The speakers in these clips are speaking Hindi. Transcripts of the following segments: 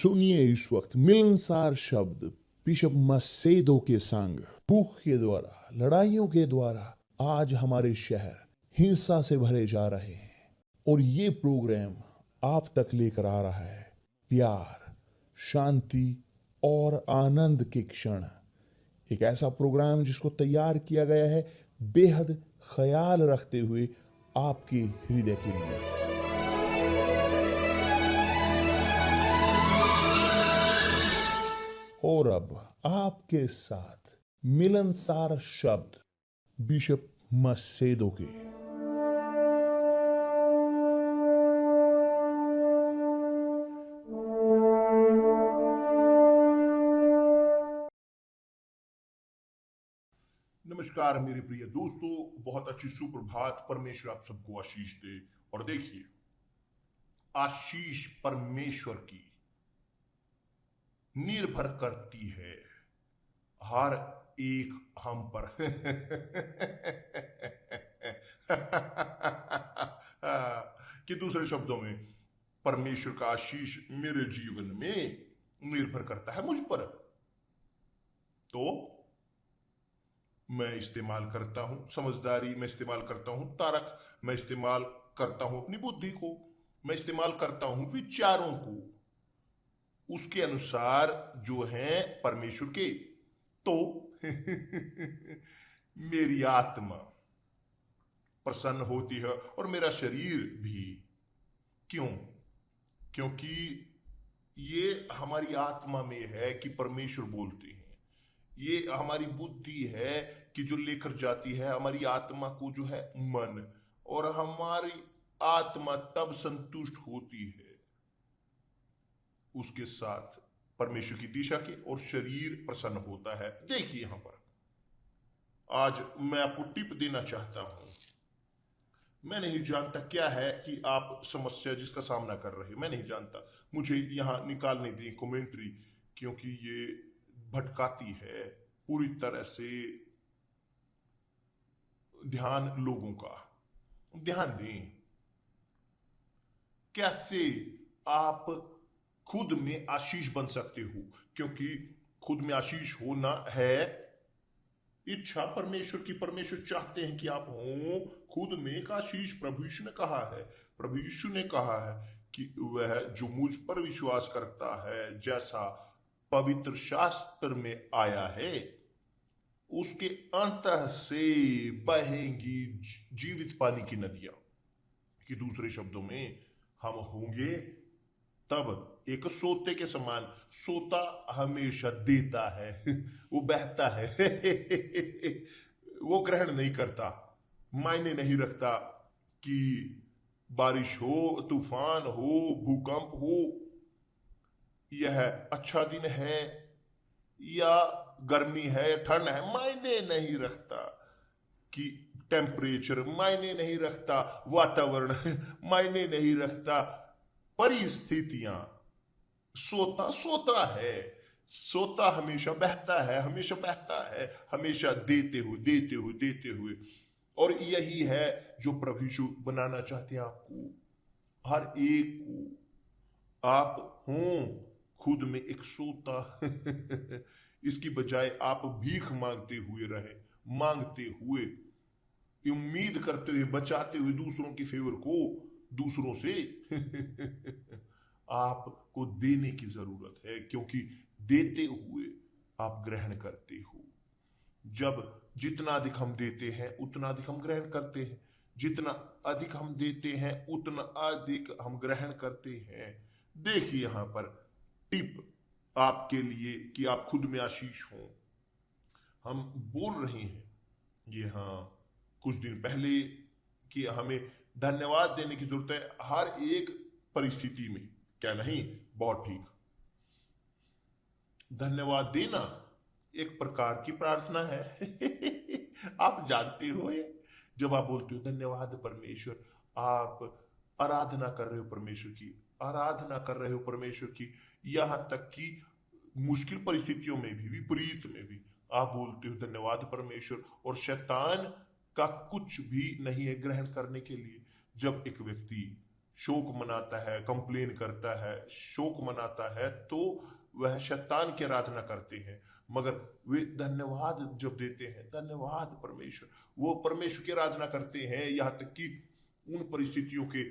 सुनिए इस वक्त मिलनसार शब्द बिशप मसेदो के संग। भूख के द्वारा, लड़ाइयों के द्वारा आज हमारे शहर हिंसा से भरे जा रहे हैं, और ये प्रोग्राम आप तक लेकर आ रहा है प्यार, शांति और आनंद के क्षण। एक ऐसा प्रोग्राम जिसको तैयार किया गया है बेहद ख्याल रखते हुए आपके हृदय के लिए। और अब आपके साथ मिलनसार शब्द बिशप मसेदो के। नमस्कार मेरे प्रिय दोस्तों, बहुत अच्छी सुप्रभात। परमेश्वर आप सबको आशीष दे। और देखिए, आशीष परमेश्वर की निर्भर करती है हर एक हम पर। कि दूसरे शब्दों में, परमेश्वर का आशीष मेरे जीवन में निर्भर करता है मुझ पर। तो मैं इस्तेमाल करता हूं समझदारी, मैं इस्तेमाल करता हूं तारक, मैं इस्तेमाल करता हूं अपनी बुद्धि को, मैं इस्तेमाल करता हूं विचारों को उसके अनुसार जो है परमेश्वर के। तो मेरी आत्मा प्रसन्न होती है और मेरा शरीर भी। क्यों? क्योंकि ये हमारी आत्मा में है कि परमेश्वर बोलते हैं। ये हमारी बुद्धि है कि जो लेकर जाती है हमारी आत्मा को, जो है मन, और हमारी आत्मा तब संतुष्ट होती है उसके साथ परमेश्वर की दिशा के, और शरीर प्रसन्न होता है। देखिए यहां पर आज मैं आपको टिप देना चाहता हूं। मैं नहीं जानता क्या है कि आप समस्या जिसका सामना कर रहे हो, मैं नहीं जानता। मुझे यहां निकालने दी कमेंट्री, क्योंकि ये भटकाती है पूरी तरह से ध्यान लोगों का। ध्यान दें कैसे आप खुद में आशीष बन सकते हो, क्योंकि खुद में आशीष होना है इच्छा परमेश्वर की। परमेश्वर चाहते हैं कि आप हो खुद में एक आशीष। प्रभु यीशु ने कहा है, प्रभु यीशु ने कहा है कि वह जो मुझ पर विश्वास करता है, जैसा पवित्र शास्त्र में आया है, उसके अंतः से बहेंगी जीवित पानी की नदियां। कि दूसरे शब्दों में, हम होंगे तब एक सोते के समान। सोता हमेशा देता है, वो बहता है। वो ग्रहण नहीं करता। मायने नहीं रखता कि बारिश हो, तूफान हो, भूकंप हो, यह अच्छा दिन है या गर्मी है, ठंड है, मायने नहीं रखता। कि टेम्परेचर मायने नहीं रखता, वातावरण मायने नहीं रखता, परिस्थितियां। सोता सोता है, सोता हमेशा बहता है, हमेशा बहता है, हमेशा देते हुए देते हुए देते हुए। और यही है जो प्रभु यीशु बनाना चाहते हैं आपको, हर एक को। आप हों खुद में एक सोता। इसकी बजाय आप भीख मांगते हुए रहे, मांगते हुए, उम्मीद करते हुए, बचाते हुए दूसरों की फेवर को दूसरों से। आपको देने की जरूरत है, क्योंकि देते हुए आप ग्रहण करते हो। जब जितना अधिक हम देते हैं उतना अधिक हम ग्रहण करते हैं। जितना अधिक हम देते हैं उतना अधिक हम ग्रहण करते हैं। देखिए यहां पर टिप आपके लिए कि आप खुद में आशीष हो। हम बोल रहे हैं ये, हाँ, कुछ दिन पहले कि हमें धन्यवाद देने की जरूरत है हर एक परिस्थिति में। क्या नहीं? बहुत ठीक। धन्यवाद देना एक प्रकार की प्रार्थना है। आप जानते हो ये, जब आप बोलते हो धन्यवाद परमेश्वर, आप आराधना कर रहे हो परमेश्वर की, आराधना कर रहे हो परमेश्वर की। यहां तक कि मुश्किल परिस्थितियों में भी, विपरीत में भी आप बोलते हो धन्यवाद परमेश्वर। और शैतान का कुछ भी नहीं है ग्रहण करने के लिए। जब एक व्यक्ति शोक मनाता है, कंप्लेन करता है, शोक मनाता है, तो वह शैतान की आराधना करते हैं। मगर वे धन्यवाद जब देते हैं, धन्यवाद परमेश्वर, वो परमेश्वर की आराधना करते हैं, यहाँ तक कि उन परिस्थितियों के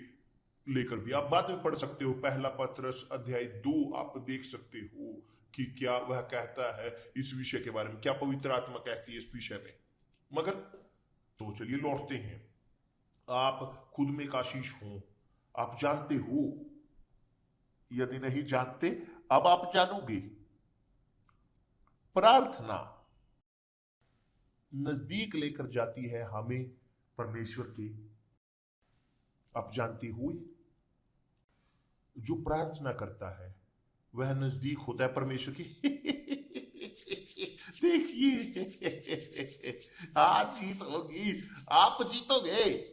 लेकर भी। आप बाद में पढ़ सकते हो, पहला पत्रस अध्याय 2 आप देख सकते हो कि क्या वह कहता है इस विषय के बारे में, क्या पवित्र आत्मा कहती है इस विषय में। मगर तो चलिए लौटते हैं। आप खुद में एक आशीष हो, आप जानते हो, यदि नहीं जानते अब आप जानोगे। प्रार्थना नजदीक लेकर जाती है हमें परमेश्वर के। आप जानते हो, जो प्रार्थना करता है वह नजदीक होता है परमेश्वर के। देखिए, आज जीत होगी, आप जीतोगे।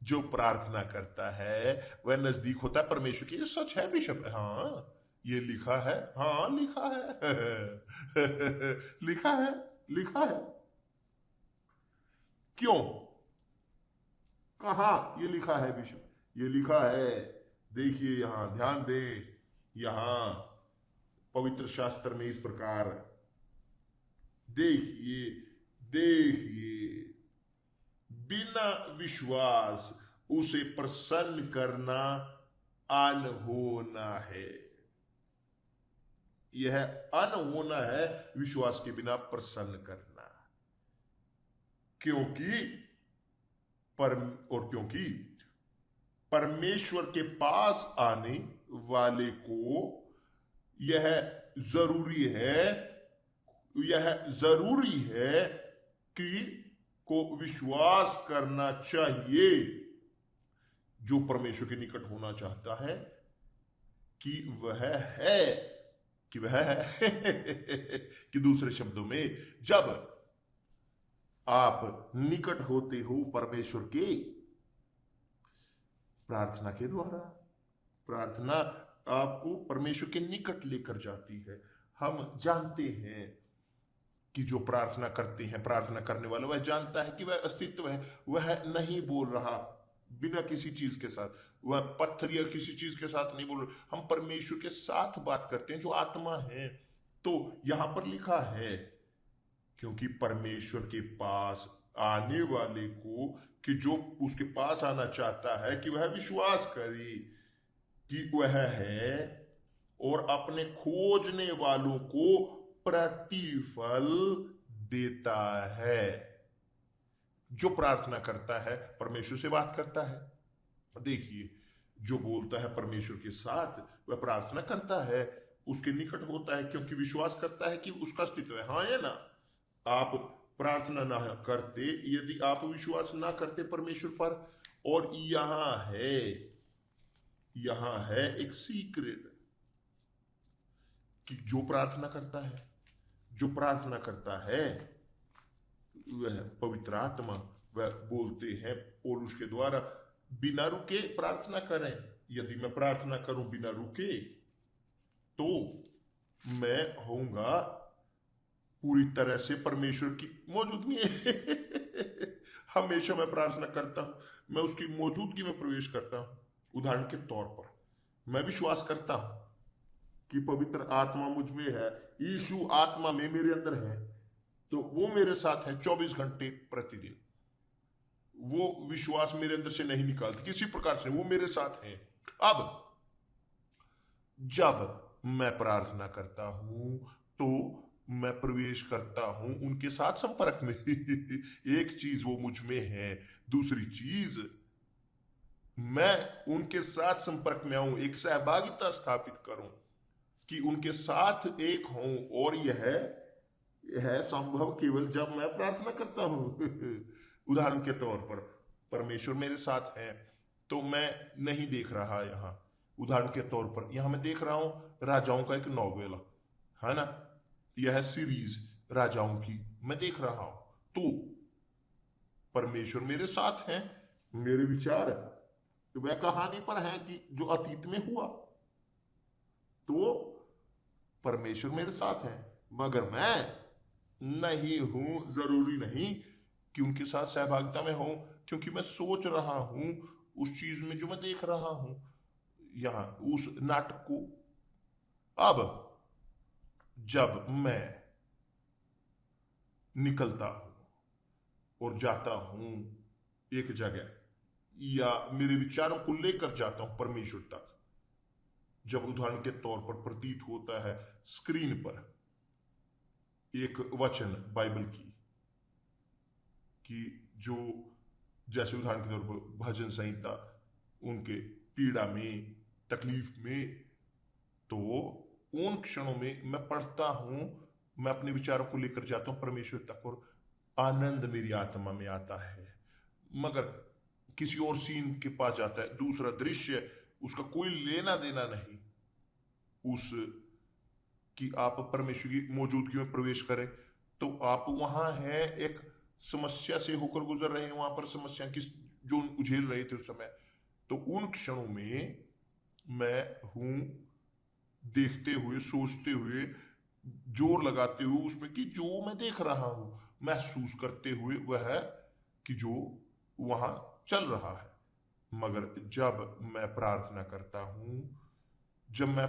जो प्रार्थना करता है वह नजदीक होता है परमेश्वर के। ये सच है बिशप, हाँ ये लिखा है, हाँ लिखा है। लिखा है, लिखा है। क्यों, कहा ये लिखा है बिशप? ये लिखा है, देखिए यहां ध्यान दें, यहां पवित्र शास्त्र में इस प्रकार देखिए, देखिए, बिना विश्वास उसे प्रसन्न करना अनहोना है। यह अनहोना है, विश्वास के बिना प्रसन्न करना। क्योंकि परमेश्वर के पास आने वाले को यह जरूरी है कि को विश्वास करना चाहिए, जो परमेश्वर के निकट होना चाहता है, कि वह है कि दूसरे शब्दों में, जब आप निकट होते हो परमेश्वर के प्रार्थना के द्वारा, प्रार्थना आपको परमेश्वर के निकट लेकर जाती है। हम जानते हैं कि जो प्रार्थना करते हैं, प्रार्थना करने वाला वह जानता है कि वह अस्तित्व है, वह नहीं बोल रहा बिना किसी चीज के साथ, वह पत्थर या किसी चीज के साथ नहीं बोल रहा। हम परमेश्वर के साथ बात करते हैं जो आत्मा है। तो यहां पर लिखा है, क्योंकि परमेश्वर के पास आने वाले को, कि जो उसके पास आना चाहता है, कि वह विश्वास करे कि वह है, और अपने खोजने वालों को प्रतिफल देता है। जो प्रार्थना करता है परमेश्वर से बात करता है। देखिए, जो बोलता है परमेश्वर के साथ वह प्रार्थना करता है, उसके निकट होता है, क्योंकि विश्वास करता है कि उसका अस्तित्व है। हाँ है ना? आप प्रार्थना ना करते, यदि आप विश्वास ना करते परमेश्वर पर। और यहां है एक सीक्रेट, कि जो प्रार्थना करता है वह पवित्र आत्मा, वह बोलते हैं पौलुस के द्वारा, बिना रुके प्रार्थना करें। यदि मैं प्रार्थना करूं बिना रुके, तो मैं होऊंगा पूरी तरह से परमेश्वर की मौजूदगी में। हमेशा मैं प्रार्थना करता हूं, मैं उसकी मौजूदगी में प्रवेश करता हूं। उदाहरण के तौर पर, मैं विश्वास करता हूं कि पवित्र आत्मा मुझ में है, यीशु आत्मा में मेरे अंदर है, तो वो मेरे साथ है 24 घंटे प्रतिदिन। वो विश्वास मेरे अंदर से नहीं निकालती किसी प्रकार से, वो मेरे साथ है। अब जब मैं प्रार्थना करता हूं, तो मैं प्रवेश करता हूं उनके साथ संपर्क में। एक चीज वो मुझ में है, दूसरी चीज मैं उनके साथ संपर्क में आऊं, एक सहभागिता स्थापित करूं, कि उनके साथ एक हूं। और यह है संभव केवल जब मैं प्रार्थना करता हूं। उदाहरण के तौर पर, परमेश्वर मेरे साथ है, तो मैं नहीं देख रहा यहां। उदाहरण के तौर पर, यहां मैं देख रहा हूं राजाओं का एक नॉवेल, है ना, यह सीरीज राजाओं की मैं देख रहा हूं, तो परमेश्वर मेरे साथ है। मेरे विचार तो वह कहानी पर है कि जो अतीत में हुआ, तो परमेश्वर मेरे साथ है। मगर मैं नहीं हूं, जरूरी नहीं कि उनके साथ सहभागिता में हूं, क्योंकि मैं सोच रहा हूं उस चीज में जो मैं देख रहा हूं, यहां उस नाटक को। अब जब मैं निकलता हूं और जाता हूं एक जगह, या मेरे विचारों को लेकर जाता हूं परमेश्वर तक, जब उदाहरण के तौर पर प्रतीत होता है स्क्रीन पर एक वचन बाइबल की जो, जैसे उदाहरण के तौर पर भजन संहिता, उनके पीड़ा में, तकलीफ में, तो उन क्षणों में मैं पढ़ता हूं, मैं अपने विचारों को लेकर जाता हूं परमेश्वर तक, और आनंद मेरी आत्मा में आता है। मगर किसी और सीन के पास जाता है, दूसरा दृश्य, उसका कोई लेना देना नहीं उस कि आप परमेश्वर की मौजूदगी में प्रवेश करें, तो आप वहां हैं, एक समस्या से होकर गुजर रहे हैं, वहां पर समस्या किस जो उझेल रहे थे उस समय, तो उन क्षणों में मैं हूं देखते हुए, सोचते हुए, जोर लगाते हुए उसमें कि जो मैं देख रहा हूं, महसूस करते हुए वह है कि जो वहां चल रहा है। मगर जब मैं प्रार्थना करता हूं, जब मैं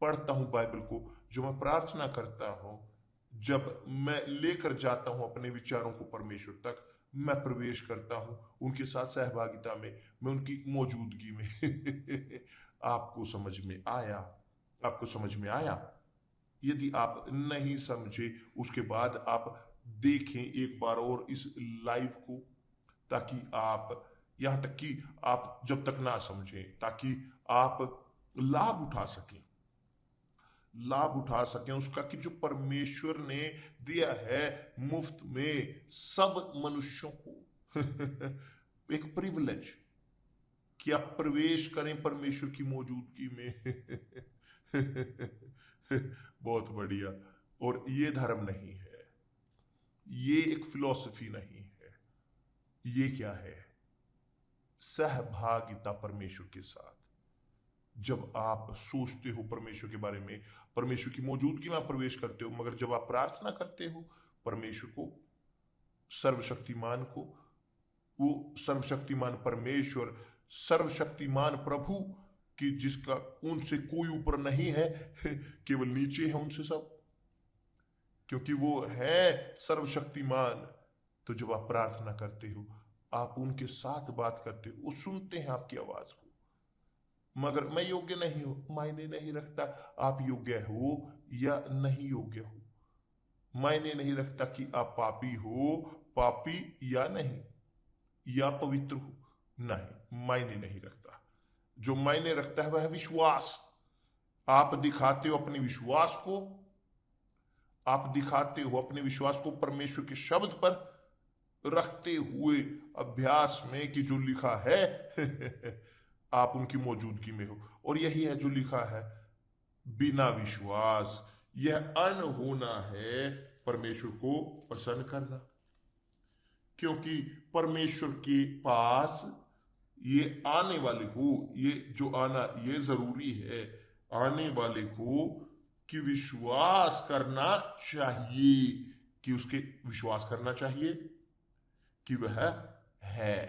पढ़ता हूं बाइबल को, जो मैं प्रार्थना करता हूं, जब मैं लेकर जाता हूं अपने विचारों को परमेश्वर तक, मैं प्रवेश करता हूं उनके साथ सहभागिता में, मैं उनकी मौजूदगी में। आपको समझ में आया? आपको समझ में आया? यदि आप नहीं समझे, उसके बाद आप देखें एक बार और इस लाइव को, ताकि आप, यहां तक कि आप जब तक ना समझें, ताकि आप लाभ उठा सकें, लाभ उठा सकें उसका, कि जो परमेश्वर ने दिया है मुफ्त में सब मनुष्यों को। एक प्रिविलेज कि आप प्रवेश करें परमेश्वर की मौजूदगी में। बहुत बढ़िया। और ये धर्म नहीं है, ये एक फिलॉसफी नहीं है, ये क्या है? सहभागिता परमेश्वर के साथ। जब आप सोचते हो परमेश्वर के बारे में, परमेश्वर की मौजूदगी में आप प्रवेश करते हो, मगर जब आप प्रार्थना करते हो परमेश्वर को, सर्वशक्तिमान को, वो सर्वशक्तिमान परमेश्वर, सर्वशक्तिमान प्रभु, कि जिसका उनसे कोई ऊपर नहीं है, केवल नीचे है उनसे सब, क्योंकि वो है सर्वशक्तिमान। तो जब आप प्रार्थना करते हो, आप उनके साथ बात करते हो, वो सुनते हैं आपकी आवाज को। मगर मैं योग्य नहीं हूं, मायने नहीं रखता आप योग्य हो या नहीं योग्य हो, मायने नहीं रखता कि आप पापी हो, पापी या नहीं, या पवित्र हो, नहीं, मायने नहीं रखता। जो मायने रखता है वह है विश्वास। आप दिखाते हो अपने विश्वास को, आप दिखाते हो अपने विश्वास को परमेश्वर के शब्द पर रखते हुए अभ्यास में, कि जो लिखा है, आप उनकी मौजूदगी में हो। और यही है जो लिखा है, बिना विश्वास यह अनहोना है परमेश्वर को प्रसन्न करना। क्योंकि परमेश्वर के पास ये आने वाले को, ये जो आना, ये जरूरी है आने वाले को, कि विश्वास करना चाहिए, कि उसके विश्वास करना चाहिए कि वह है।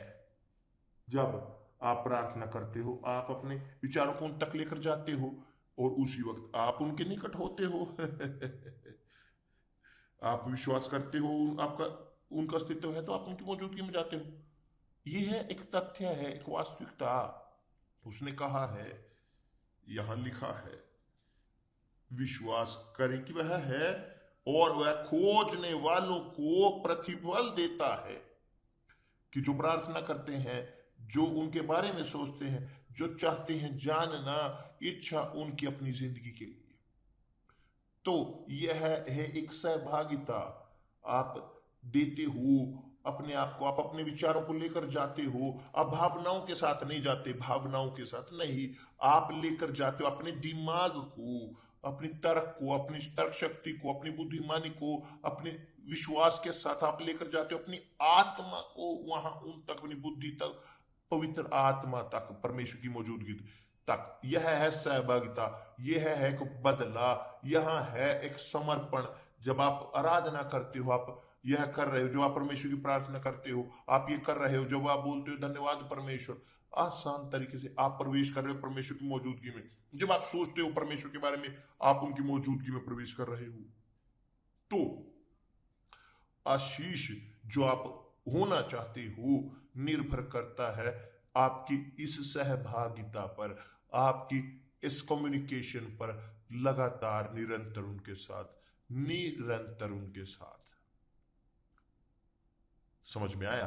जब आप प्रार्थना करते हो, आप अपने विचारों को उन तक लेकर जाते हो, और उसी वक्त आप उनके निकट होते हो। आप विश्वास करते हो, आपका उनका अस्तित्व है, तो आप उनकी मौजूदगी में जाते हो। यह है, एक तथ्य है, एक वास्तविकता। उसने कहा है, यहां लिखा है, विश्वास करें कि वह है, और वह खोजने वालों को प्रतिफल देता है। कि जो प्रार्थना करते हैं, जो उनके बारे में सोचते हैं, जो चाहते हैं जानना, इच्छा उनकी अपनी जिंदगी के लिए, तो यह है एक सहभागिता। आप देते हो अपने आप को, आप अपने विचारों को लेकर जाते हो। आप भावनाओं के साथ नहीं जाते, भावनाओं के साथ नहीं, आप लेकर जाते हो अपने दिमाग को, अपनी तर्क को, अपनी तर्क शक्ति को, अपनी बुद्धिमानी को, अपने विश्वास के साथ आप लेकर जाते हो अपनी आत्मा को वहां उन तक, अपनी बुद्धि तक, पवित्र आत्मा तक, परमेश्वर की मौजूदगी तक। यह है सहभागिता, यह है एक बदला, यह है एक समर्पण। जब आप आराधना करते हो, आप यह कर रहे हो, जो आप परमेश्वर की प्रार्थना करते हो, आप ये कर रहे हो, जब आप बोलते हो धन्यवाद परमेश्वर, आसान तरीके से आप प्रवेश कर रहे हो परमेश्वर की मौजूदगी में। जब आप सोचते हो परमेश्वर के बारे में, आप उनकी मौजूदगी में प्रवेश कर रहे हो। तो आशीष जो आप होना चाहते हो निर्भर करता है आपकी इस सहभागिता पर, आपकी इस कम्युनिकेशन पर, लगातार निरंतर उनके साथ, निरंतर उनके साथ। समझ में आया?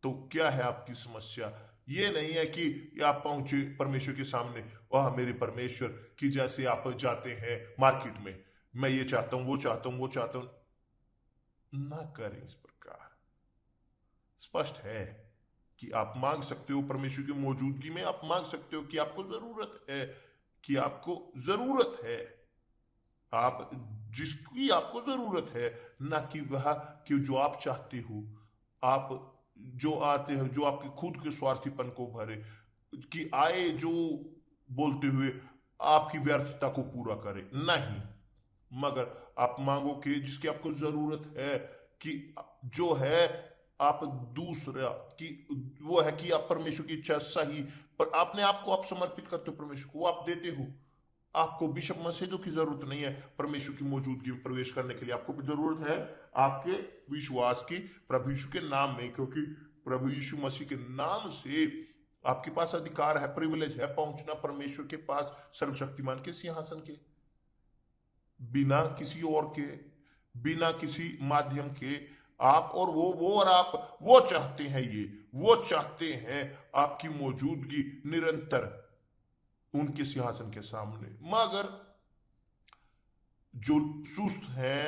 तो क्या है आपकी समस्या? ये नहीं है कि आप पहुंचे परमेश्वर के सामने, वाह मेरे परमेश्वर, कि जैसे आप जाते हैं मार्केट में, मैं ये चाहता हूं, वो चाहता हूं, वो चाहता हूं। ना करें इस प्रकार। स्पष्ट है कि आप मांग सकते हो परमेश्वर की मौजूदगी में, आप मांग सकते हो कि आपको जरूरत है, कि आपको जरूरत है, आप जिसकी आपको जरूरत है, ना कि वह कि जो आप चाहते हो, आप जो आते हो, जो आपके खुद के स्वार्थीपन को भरे, कि आए जो बोलते हुए आपकी व्यर्थता को पूरा करे, नहीं, मगर आप मांगो कि जिसकी आपको जरूरत है, कि जो है आप दूसरा, कि वो है कि आप परमेश्वर की इच्छा सही पर आपने आपको आप समर्पित करते हो परमेश्वर को, वो आप देते हो। आपको बिशप मसीदों की जरूरत नहीं है परमेश्वर की मौजूदगी में प्रवेश करने के लिए, आपको जरूरत है आपके विश्वास की प्रभु यीशु के नाम में, क्योंकि प्रभु यीशु मसीह के नाम से आपके पास अधिकार है, प्रिविलेज है पहुंचना परमेश्वर के पास, सर्वशक्तिमान के सिंहासन के, बिना किसी और के, बिना किसी माध्यम के। आप और वो और आप, वो चाहते हैं, ये वो चाहते हैं आपकी मौजूदगी निरंतर उनके सिंहासन के सामने। मगर जो सुस्त हैं,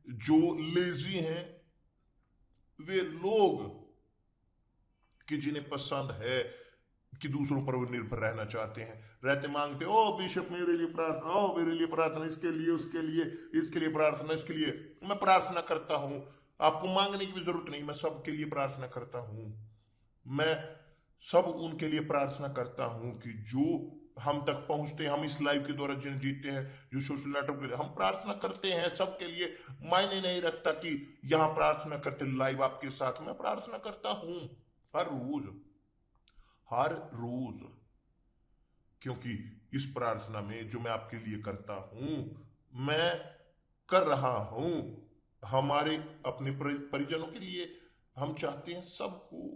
जो लेजी हैं, वे लोग कि जिन्हें पसंद है कि दूसरों पर वो निर्भर रहना चाहते हैं, रहते मांगते, ओ बिशप मेरे लिए प्रार्थना, ओ मेरे लिए प्रार्थना, इसके लिए, उसके लिए, इसके लिए प्रार्थना, इसके लिए मैं प्रार्थना करता हूं। आपको मांगने की भी जरूरत नहीं, मैं सबके लिए प्रार्थना करता हूं। मैं सब उनके लिए प्रार्थना करता हूं कि जो हम तक पहुंचते हैं, हम इस लाइव के द्वारा जिन जीते हैं, जो सोशल नेटवर्क के हम प्रार्थना करते हैं सबके लिए। मायने नहीं रखता कि यहां प्रार्थना करते लाइव आपके साथ, मैं प्रार्थना करता हूं हर रोज, हर रोज, क्योंकि इस प्रार्थना में जो मैं आपके लिए करता हूं, मैं कर रहा हूं हमारे अपने परिजनों के लिए। हम चाहते हैं सबको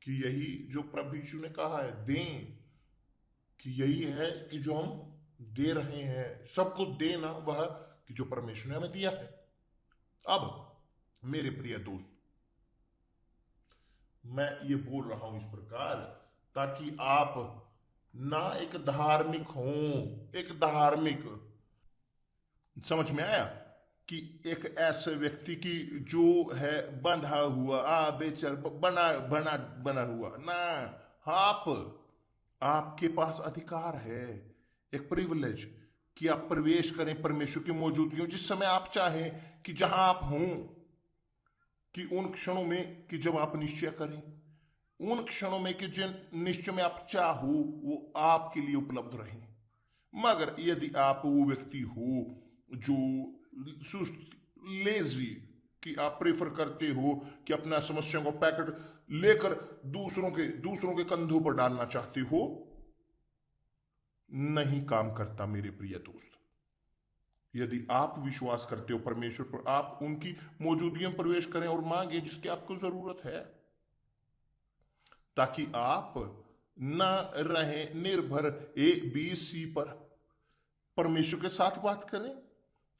कि यही जो प्रभु यीशु ने कहा है दें, कि यही है कि जो हम दे रहे हैं सबको देना, वह कि जो परमेश्वर ने हमें दिया है। अब मेरे प्रिय दोस्त, मैं ये बोल रहा हूं इस प्रकार ताकि आप ना एक धार्मिक हो, एक धार्मिक, समझ में आया, कि एक ऐसे व्यक्ति की जो है बंधा हुआ, बेचर बना बना बना हुआ ना। आप, आपके पास अधिकार है, एक प्रिविलेज, कि आप प्रवेश करें परमेश्वर की मौजूदगी में जिस समय आप चाहें, कि जहां आप हों, कि उन क्षणों में कि जब आप निश्चय करें, उन क्षणों में कि जिन निश्चय में आप चाहो वो आपके लिए उपलब्ध रहे। मगर यदि आप वो व्यक्ति हो जो सुस्त, लेजी, कि आप प्रेफर करते हो कि अपना समस्या को पैकेट लेकर दूसरों के कंधों पर डालना चाहते हो, नहीं काम करता मेरे प्रिय दोस्त। यदि आप विश्वास करते हो परमेश्वर पर, आप उनकी मौजूदगी में प्रवेश करें और मांगे जिसकी आपको जरूरत है, ताकि आप न रहें निर्भर ABC पर। परमेश्वर के साथ बात करें,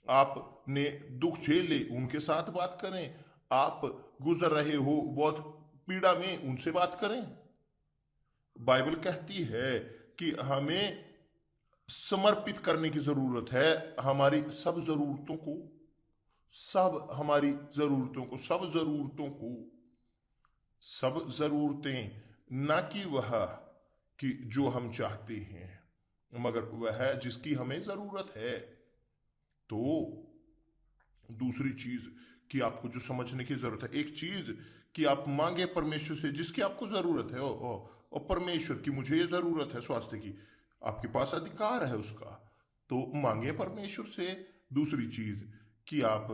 आपने दुख झेले उनके साथ बात करें, आप गुजर रहे हो बहुत पीड़ा में, उनसे बात करें। बाइबल कहती है कि हमें समर्पित करने की जरूरत है हमारी सब जरूरतों को, सब हमारी जरूरतों को, सब जरूरतों को, सब जरूरतें, ना कि वह कि जो हम चाहते हैं, मगर वह जिसकी हमें जरूरत है। तो दूसरी चीज कि आपको जो समझने की जरूरत है, एक चीज कि आप मांगे परमेश्वर से जिसकी आपको जरूरत है, और परमेश्वर की मुझे ये जरूरत है स्वास्थ्य की, आपके पास अधिकार है उसका, तो मांगे परमेश्वर से। दूसरी चीज कि आप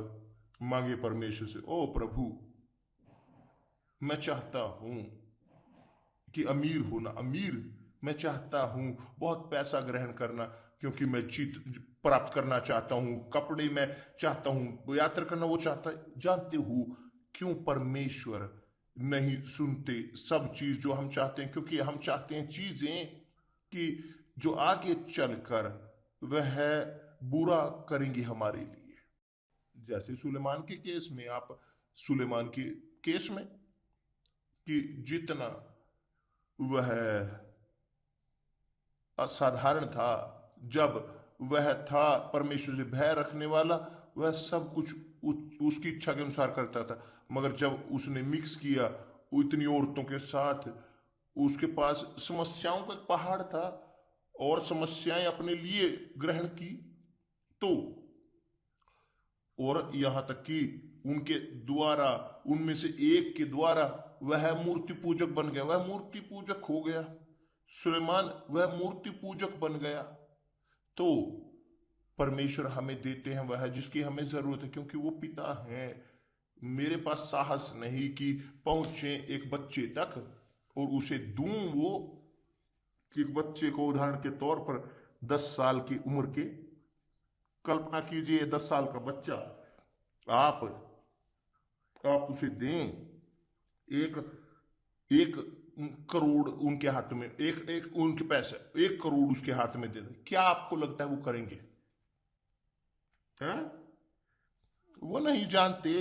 मांगे परमेश्वर से, ओ प्रभु मैं चाहता हूं कि अमीर होना, अमीर मैं चाहता हूं, बहुत पैसा ग्रहण करना, क्योंकि मैं जीत प्राप्त करना चाहता हूं, कपड़े मैं चाहता हूं, यात्रा करना वो चाहता है। जानते हो क्यों परमेश्वर नहीं सुनते सब चीज जो हम चाहते हैं? क्योंकि हम चाहते हैं चीजें कि जो आगे चलकर वह बुरा करेंगे हमारे लिए। जैसे सुलेमान के केस में, आप सुलेमान के केस में कि जितना वह असाधारण था, जब वह था परमेश्वर से भय रखने वाला, वह सब कुछ उसकी इच्छा के अनुसार करता था। मगर जब उसने मिक्स किया इतनी औरतों के साथ, उसके पास समस्याओं का एक पहाड़ था और समस्याएं अपने लिए ग्रहण की। तो और यहां तक कि उनके द्वारा, उनमें से एक के द्वारा वह मूर्ति पूजक बन गया, वह मूर्ति पूजक हो गया। सुलेमान वह मूर्ति पूजक बन गया। तो परमेश्वर हमें देते हैं वह जिसकी हमें जरूरत है, क्योंकि वो पिता हैं। मेरे पास साहस नहीं कि पहुंचे एक बच्चे तक और उसे दूं वो, कि एक बच्चे को उदाहरण के तौर पर 10 साल की उम्र के, कल्पना कीजिए 10 साल का बच्चा, आप उसे दें एक 1 करोड़ उनके हाथ में, एक उनके पैसे 1 करोड़ उसके हाथ में दे दे, क्या आपको लगता है वो करेंगे? हैं? वो नहीं जानते,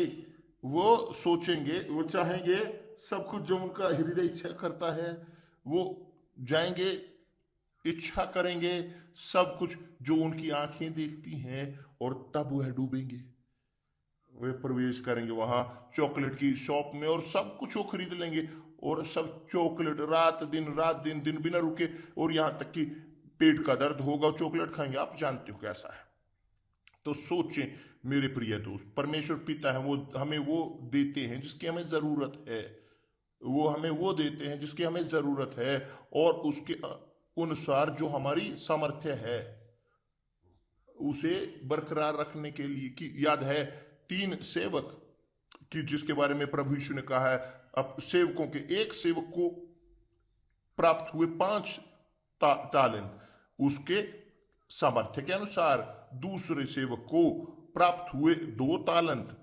वो सोचेंगे, वो चाहेंगे सब कुछ जो उनका हृदय इच्छा करता है, वो जाएंगे, इच्छा करेंगे सब कुछ जो उनकी आंखें देखती हैं, और तब वह डूबेंगे। वे प्रवेश करेंगे वहां चॉकलेट की शॉप में और सब कुछ वो खरीद लेंगे, और सब चॉकलेट रात दिन दिन बिना रुके, और यहां तक कि पेट का दर्द होगा, चॉकलेट खाएंगे। आप जानते हो कैसा है। तो सोचें मेरे प्रिय दोस्त, परमेश्वर पिता है, वो हमें वो देते हैं जिसकी हमें जरूरत है, वो हमें वो देते हैं जिसकी हमें जरूरत है, और उसके अनुसार जो हमारी सामर्थ्य है उसे बरकरार रखने के लिए। कि याद है 3 सेवक कि जिसके बारे में प्रभु यीशु ने कहा है, अब सेवकों के एक सेवक को प्राप्त हुए 5 तालेंट उसके सामर्थ्य के अनुसार, दूसरे सेवक को प्राप्त हुए 2 तालंत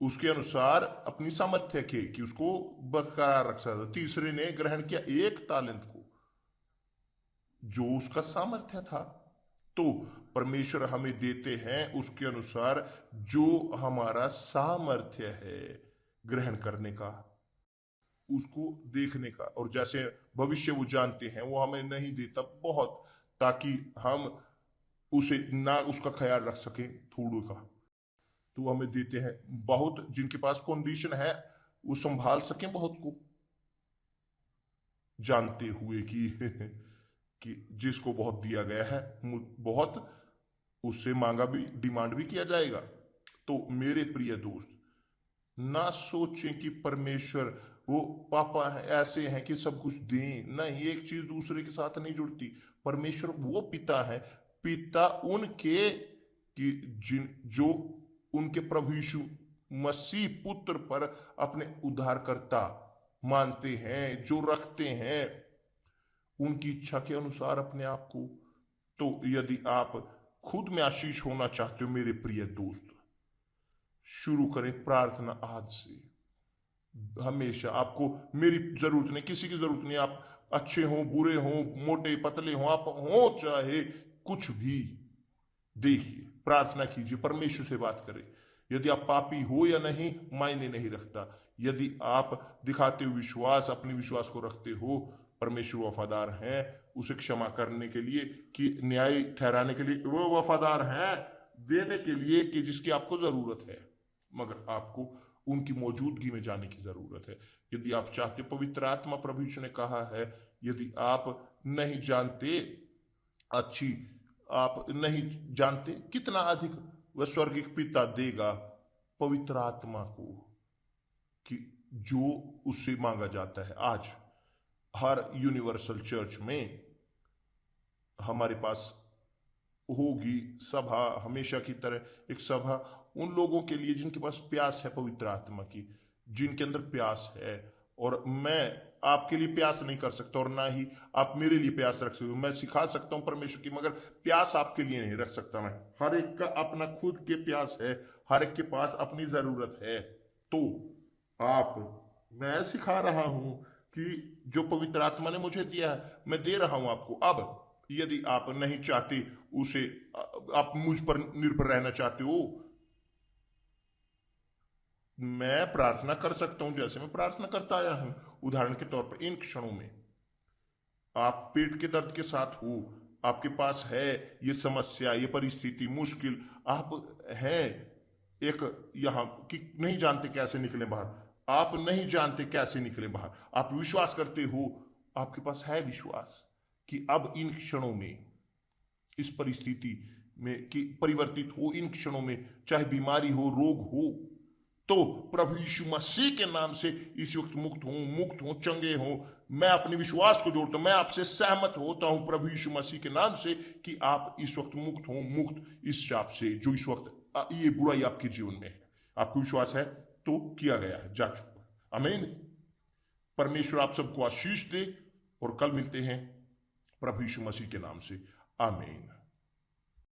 उसके अनुसार अपनी सामर्थ्य के, कि उसको बरकरार रख सकता। तीसरे ने ग्रहण किया 1 तालंत को जो उसका सामर्थ्य था। तो परमेश्वर हमें देते हैं उसके अनुसार जो हमारा सामर्थ्य है ग्रहण करने का, उसको देखने का। और जैसे भविष्य वो जानते हैं, वो हमें नहीं देता बहुत, ताकि हम उसे ना उसका ख्याल रख सके थोड़े का। तो हमें देते हैं बहुत, जिनके पास कंडीशन है वो संभाल सके बहुत को, जानते हुए कि कि जिसको बहुत दिया गया है बहुत उससे मांगा भी, डिमांड भी किया जाएगा। तो मेरे प्रिय दोस्त, ना सोचें कि परमेश्वर वो पापा है, ऐसे हैं कि सब कुछ दें। नहीं, एक चीज दूसरे के साथ नहीं जुड़ती। परमेश्वर वो पिता है, पिता उनके कि जो उनके प्रभु यीशु मसीह पुत्र पर अपने उद्धारकर्ता मानते हैं, जो रखते हैं उनकी इच्छा के अनुसार अपने आप को। तो यदि आप खुद में आशीष होना चाहते हो मेरे प्रिय दोस्त, शुरू करें प्रार्थना आज से। हमेशा आपको मेरी जरूरत नहीं, किसी की जरूरत नहीं। आप अच्छे हो, बुरे हो, मोटे पतले हो, आप हो चाहे कुछ भी, देखिए प्रार्थना कीजिए, परमेश्वर से बात करें। यदि आप पापी हो या नहीं मायने नहीं रखता, यदि आप दिखाते हुए विश्वास, अपने विश्वास को रखते हो, परमेश्वर वफादार हैं उसे क्षमा करने के लिए, कि न्याय ठहराने के लिए वो वफादार हैं, देने के लिए कि जिसकी आपको जरूरत है। मगर आपको उनकी मौजूदगी में जाने की जरूरत है। यदि आप चाहते, पवित्र आत्मा प्रभु यीशु ने कहा है, यदि आप नहीं जानते अच्छी, आप नहीं जानते कितना अधिक वह स्वर्गिक पिता देगा पवित्र आत्मा को, कि जो उससे मांगा जाता है। आज हर यूनिवर्सल चर्च में हमारे पास होगी सभा, हमेशा की तरह एक सभा, उन लोगों के लिए जिनके पास प्यास है पवित्र आत्मा की, जिनके अंदर प्यास है। और मैं आपके लिए प्यास नहीं कर सकता और ना ही आप मेरे लिए प्यास रख सकते हो। मैं सिखा सकता हूं परमेश्वर की, मगर प्यास आपके लिए नहीं रख सकता मैं। हर एक का अपना खुद के प्यास है, हर एक के पास अपनी जरूरत है। तो आप, मैं सिखा रहा हूं कि जो पवित्र आत्मा ने मुझे दिया है मैं दे रहा हूं आपको। अब यदि आप नहीं चाहते उसे, आप मुझ पर निर्भर रहना चाहते हो, मैं प्रार्थना कर सकता हूं जैसे मैं प्रार्थना करता आया हूं। उदाहरण के तौर पर इन क्षणों में आप पेट के दर्द के साथ हो, आपके पास है ये समस्या, ये परिस्थिति मुश्किल, आप हैं एक यहां कि नहीं जानते कैसे निकले बाहर, आप नहीं जानते कैसे निकले बाहर, आप विश्वास करते हो, आपके पास है विश्वास कि अब इन क्षणों में इस परिस्थिति में कि परिवर्तित हो, इन क्षणों में चाहे बीमारी हो, रोग हो, तो प्रभु यीशु मसीह के नाम से इस वक्त मुक्त हूं, चंगे हूं। मैं अपने विश्वास को जोड़ता हूं, मैं आपसे सहमत होता हूं प्रभु यीशु मसीह के नाम से कि आप इस वक्त मुक्त इस शाप से जो इस वक्त ये बुराई आपके जीवन में है। आपको विश्वास है तो किया गया है, जा चुका। आमीन। परमेश्वर आप सबको आशीष दे और कल मिलते हैं प्रभु यीशु मसीह के नाम से। आमीन।